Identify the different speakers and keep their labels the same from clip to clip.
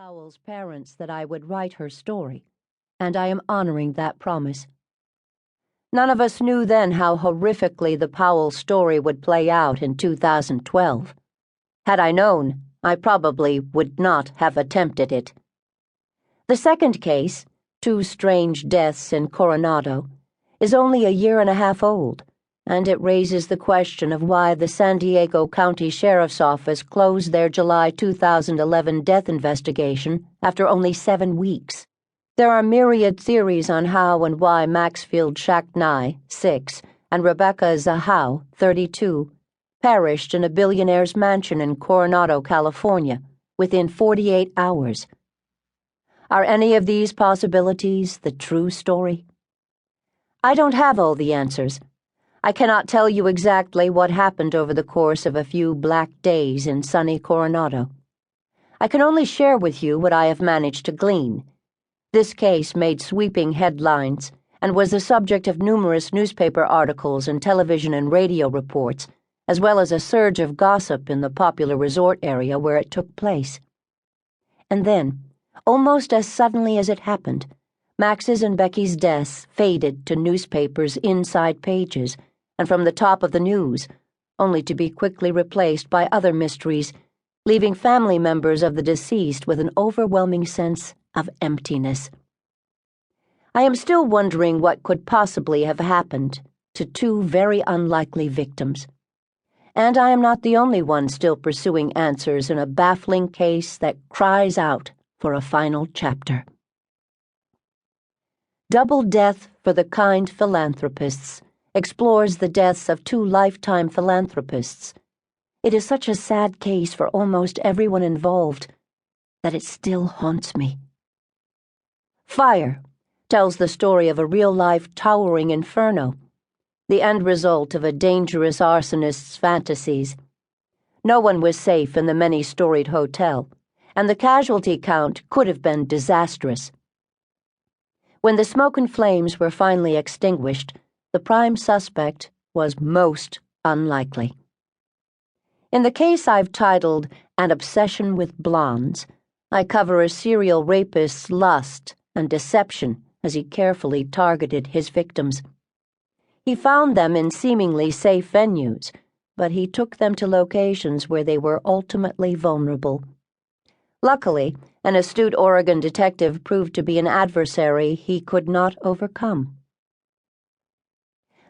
Speaker 1: Powell's parents that I would write her story, and I am honoring that promise. None of us knew then how horrifically the Powell story would play out in 2012. Had I known, I probably would not have attempted it. The second case, Two Strange Deaths in Coronado, is only a year and a half old, and it raises the question of why the San Diego County Sheriff's Office closed their July 2011 death investigation after only 7 weeks. There are myriad theories on how and why Maxfield Shacknai, 6, and Rebecca Zahau, 32, perished in a billionaire's mansion in Coronado, California, within 48 hours. Are any of these possibilities the true story? I don't have all the answers. I cannot tell you exactly what happened over the course of a few black days in sunny Coronado. I can only share with you what I have managed to glean. This case made sweeping headlines and was the subject of numerous newspaper articles and television and radio reports, as well as a surge of gossip in the popular resort area where it took place. And then, almost as suddenly as it happened, Max's and Becky's deaths faded to newspapers' inside pages and from the top of the news, only to be quickly replaced by other mysteries, leaving family members of the deceased with an overwhelming sense of emptiness. I am still wondering what could possibly have happened to two very unlikely victims. And I am not the only one still pursuing answers in a baffling case that cries out for a final chapter. Double Death for the Kind Philanthropists explores the deaths of two lifetime philanthropists. It is such a sad case for almost everyone involved that it still haunts me. Fire tells the story of a real-life towering inferno, the end result of a dangerous arsonist's fantasies. No one was safe in the many-storied hotel, and the casualty count could have been disastrous. When the smoke and flames were finally extinguished, the prime suspect was most unlikely. In the case I've titled An Obsession with Blondes, I cover a serial rapist's lust and deception as he carefully targeted his victims. He found them in seemingly safe venues, but he took them to locations where they were ultimately vulnerable. Luckily, an astute Oregon detective proved to be an adversary he could not overcome.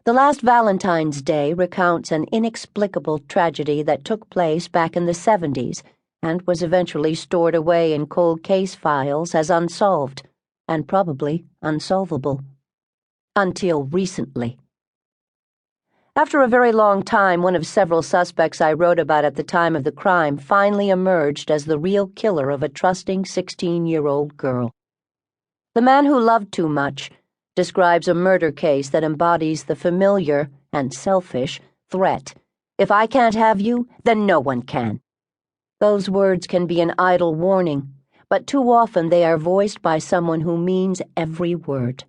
Speaker 1: The Last Valentine's Day recounts an inexplicable tragedy that took place back in the 70s and was eventually stored away in cold case files as unsolved, and probably unsolvable. Until recently. After a very long time, one of several suspects I wrote about at the time of the crime finally emerged as the real killer of a trusting 16-year-old girl. The man who loved too much describes a murder case that embodies the familiar and selfish threat: if I can't have you, then no one can. Those words can be an idle warning, but too often they are voiced by someone who means every word.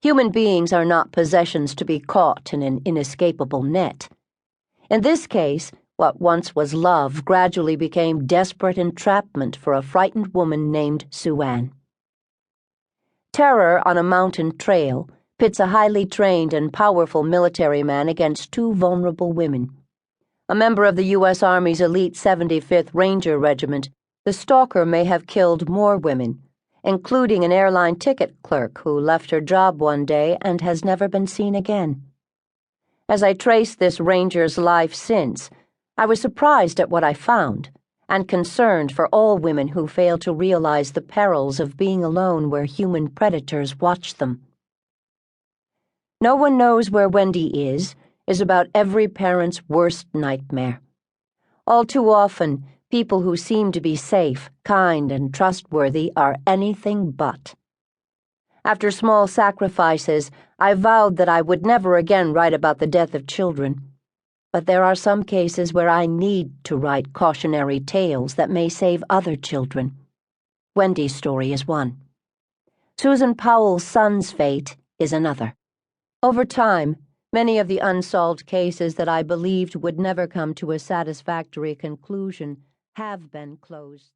Speaker 1: Human beings are not possessions to be caught in an inescapable net. In this case, what once was love gradually became desperate entrapment for a frightened woman named Sue Ann. Terror on a mountain trail pits a highly trained and powerful military man against two vulnerable women. A member of the U.S. Army's elite 75th Ranger Regiment, the stalker may have killed more women, including an airline ticket clerk who left her job one day and has never been seen again. As I traced this ranger's life since, I was surprised at what I found, and concerned for all women who fail to realize the perils of being alone where human predators watch them. No One Knows Where Wendy is about every parent's worst nightmare. All too often, people who seem to be safe, kind, and trustworthy are anything but. After small sacrifices, I vowed that I would never again write about the death of children. But there are some cases where I need to write cautionary tales that may save other children. Wendy's story is one. Susan Powell's son's fate is another. Over time, many of the unsolved cases that I believed would never come to a satisfactory conclusion have been closed.